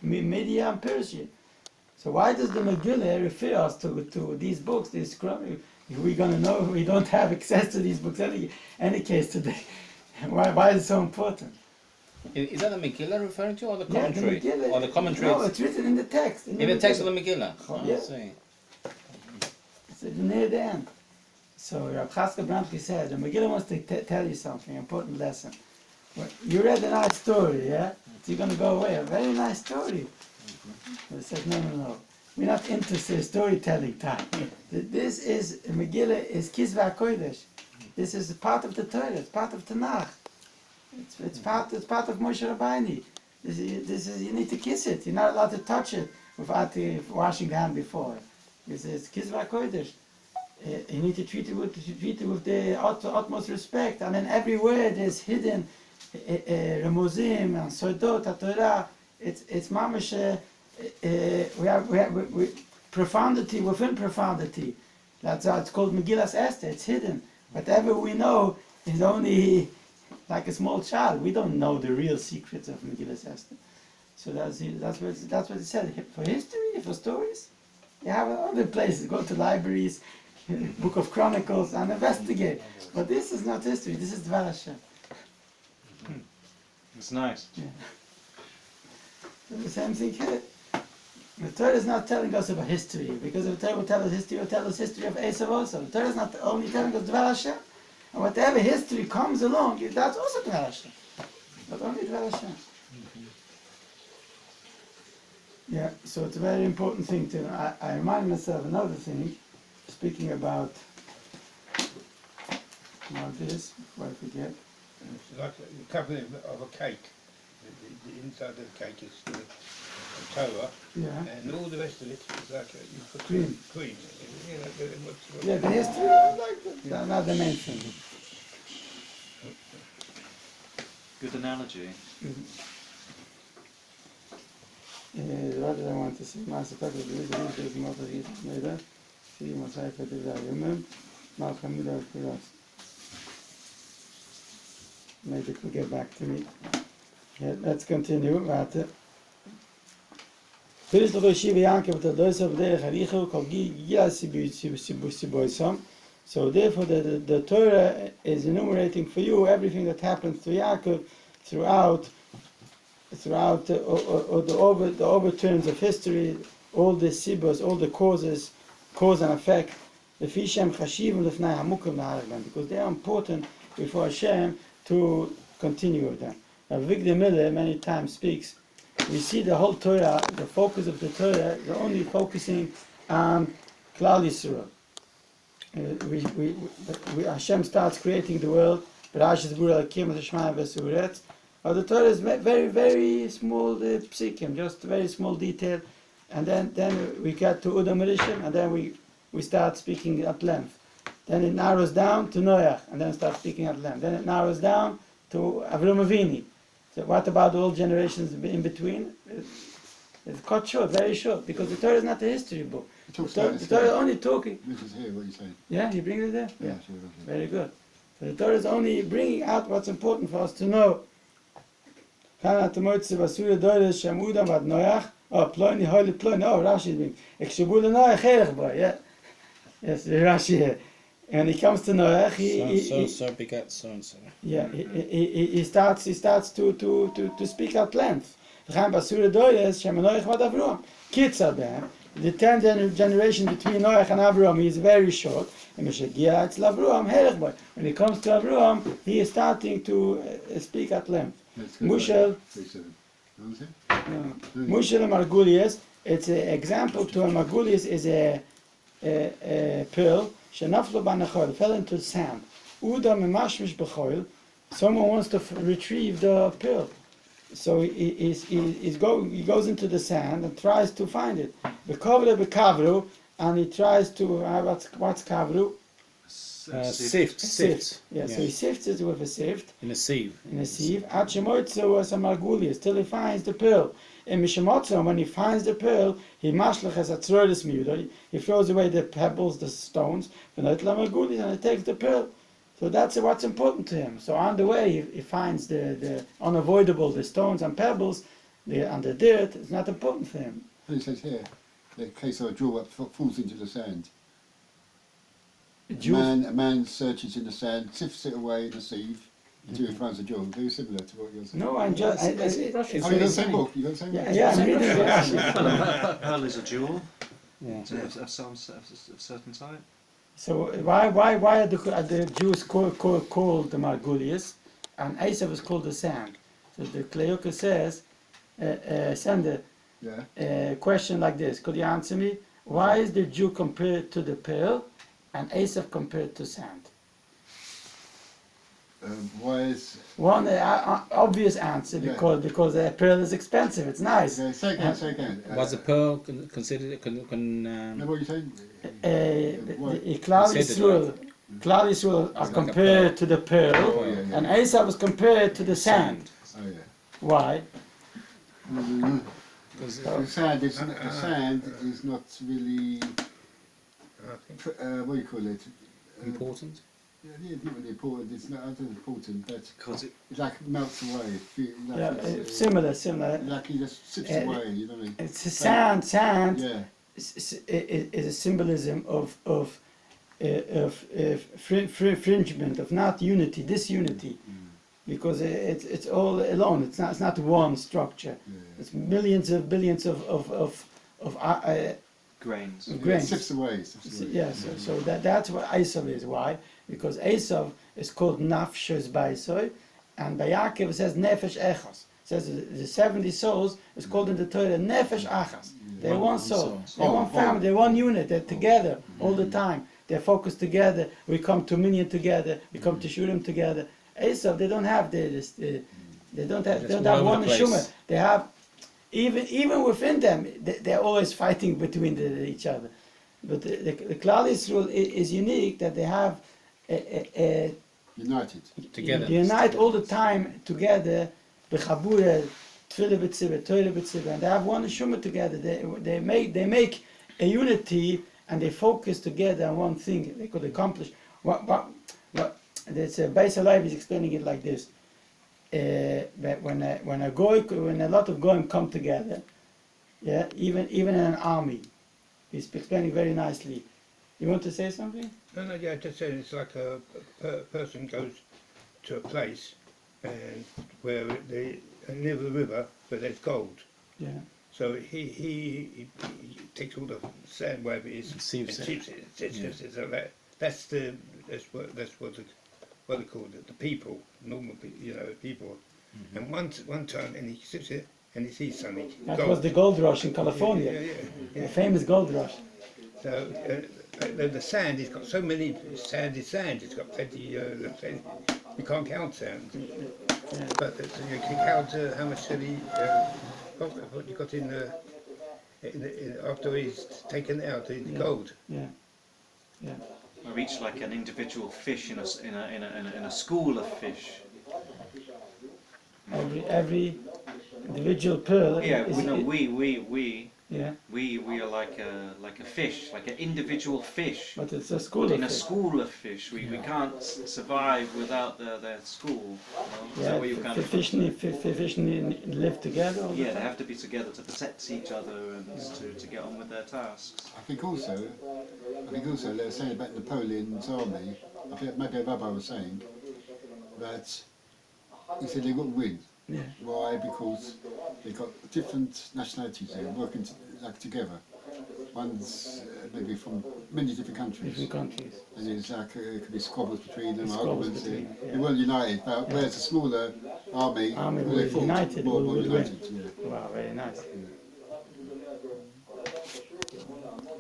Media and Persia. So why does the Megillah refer us to these books? We're going to know we don't have access to these books any case today. Why is it so important? Is that the Megillah referring to, or the commentary? Yeah, the Megillah, or the commentaries? No, it's written in the text. In the text of the Megillah? Oh, yeah. I see. It's near the end. So Rabbi Chaska Bramsky said, the Megillah wants to tell you something, an important lesson. You read a nice story, yeah? So you're going to go away, a very nice story. They said, no. We're not into storytelling time. This is, Megillah is Kizvah Kodesh. This is part of the Torah, it's part of Tanakh. It's part of Moshe Rabbeinu. This is, you need to kiss it. You're not allowed to touch it without washing the hand before. This is Kizvah Kodesh. You need to treat it with the utmost respect. And then every word is hidden. Remuzim and Sodot, Torah. It's mamash. We have profundity within profundity. That's how it's called Megillas Esther. It's hidden. Whatever we know is only like a small child. We don't know the real secrets of Megillas Esther. So that's what it said. For history, for stories, you have other places. Go to libraries, Book of Chronicles, and investigate. But this is not history. This is Dvar Hashem. It's nice. Yeah. So the same thing here. The Torah is not telling us about history, because if the Torah will tell us history, it will tell us history of Esav also. The Torah is not only telling us Dvar Hashem, and whatever history comes along, that's also Dvar Hashem. Not only Dvar Hashem. Yeah, so it's a very important thing to know. I remind myself another thing, speaking about this, before I forget. It's like a covering of a cake. The inside of the cake is the Torah, and all the rest of it is like you put cream. Yeah, the history, I like that. Not the main thing. Good analogy. What did I want to say? Master Pekka, the is not a later. See, must I put it out. Remember? Malchamida Kuras. Maybe it will get back to me. Yeah, let's continue. First of all, Shiva Yaakov the Lois of the Haricho called Siboisam. So therefore the Torah is enumerating for you everything that happens to Yaakov throughout the overturns of history, all the sibos, all the cause and effect, because they are important before Hashem to continue with them. Now Vigdei Miller many times speaks, we see the whole Torah, the focus of the Torah, is only focusing on Klal Yisrael. Hashem starts creating the world, the Torah is very, very small psikim, just very small detail, and then we get to Udam Rishon, and then we start speaking at length. Then it narrows down to Noach, and then start speaking at length. Then it narrows down to Avram Avinu. So what about all generations in between? It's cut short, very short, because the Torah is not a history book. The Torah is only talking. This is here, what you say. Yeah, he brings it there? Yeah, sure. Very good. So the Torah is only bringing out what's important for us to know. Rashi is being. Yes, Rashi here. And he comes to Noach, so begat so and so. Yeah, he starts to speak at length. The 10th generation between Noach and Abraham is very short. When it comes to Abraham, he is starting to speak at length. Mushel and Margulies, it's an example to a Margulies is a pearl, fell into the sand. Someone wants to retrieve the pearl. So he goes into the sand and tries to find it. And he tries to, what's kavru? Sift. Yeah, so he sifts it with a sift. In a sieve. Till he finds the pearl. In Mishemotzo, when he finds the pearl, he throws away the pebbles, the stones, and he takes the pearl. So that's what's important to him. So on the way, he finds the unavoidable, the stones and pebbles, and the dirt. It's not important for him. And it says here, the case of a jewel that falls into the sand. A man searches in the sand, sifts it away in a sieve until he finds a jewel. Very similar to what you're saying. No, I'm just. Oh, you got the same book? You got the same book? Yeah, I'm reading this. Well, a pearl is a jewel Yeah. of some certain type. So why are the Jews called the Margulius, and Esav is called the sand? So the Kleoka says, send a question like this. Could you answer me? Why is the Jew compared to the pearl, and Esav compared to sand? Why is... One obvious answer, because the pearl is expensive. It's nice. Okay, say again. Was the pearl considered? No, what are you saying? The Klal Yisrael are compared to the pearl, and Esav is compared to the sand. Oh yeah. Why? The sand is not really... what do you call it? Important. Yeah, it's not really important. It's not important, but Because it like melts away. Similar. Like he just sips away, you know what I mean? It's a sand. Sand Yeah. is a symbolism of infringement, of not unity, disunity, because it's all alone. It's not one structure. It's millions of billions of grains. It sips away. Yes, so that's what Esav is. Why? Because Esav is called Nafshos Baisoy, and by Yaakov it says Nefesh Echos. It says the 70 souls is called in the Torah Nefesh Achas. They're one soul, they're one family, they're one unit, they're together all the time. They're focused together. We come to Minyan together, we come to Shiurim together. Esav, they don't have they don't have one neshama. They have even within them, they're always fighting between each other. But the Klal Yisrael is unique that they have United. Together. They unite all the time together. Bechabura, Tefillah b'tzibah, Torah b'tzibah, and they have one neshama together. They make a unity, and they focus together on one thing. They could accomplish what. There's Beis Halevi is explaining it like this. That when a lot of goyim come together, yeah, even in an army, he's explaining very nicely. You want to say something? No, yeah, just saying it's like a person goes to a place and where they near the river, but there's gold. Yeah. So he takes all the sand, wherever it is, and Sieves chips it. So that's what they call it, the people, normal people. And one time, and he sips it, and he sees something. That gold. was the gold rush in California. Yeah. The famous gold rush. So the sand, it's got so many sand. It's got plenty. You can't count sand, but you can count how much what you got in after he's taken out the gold. Yeah. Or each like an individual fish in a school of fish. Every individual pearl. Yeah, Yeah. we are like a fish, like an individual fish. But it's a school In of a fish. school of fish, we can't survive without their school. Is that what you kind of? Fish need live together. All the Yeah, they time. have to be together to protect each other and to get on with their tasks. I think also, they were saying about Napoleon's army, I think maybe a rabbi was saying, that he said they wouldn't win. Yeah. Why? Because they got different nationalities there working together. One's maybe from many different countries. Different countries. And it's like, it could be squabbles between them, Squabbles arguments. between, yeah. They weren't united, but whereas a smaller army, Army they were fought united, more would win. united. Yeah. Wow, very nice. Yeah.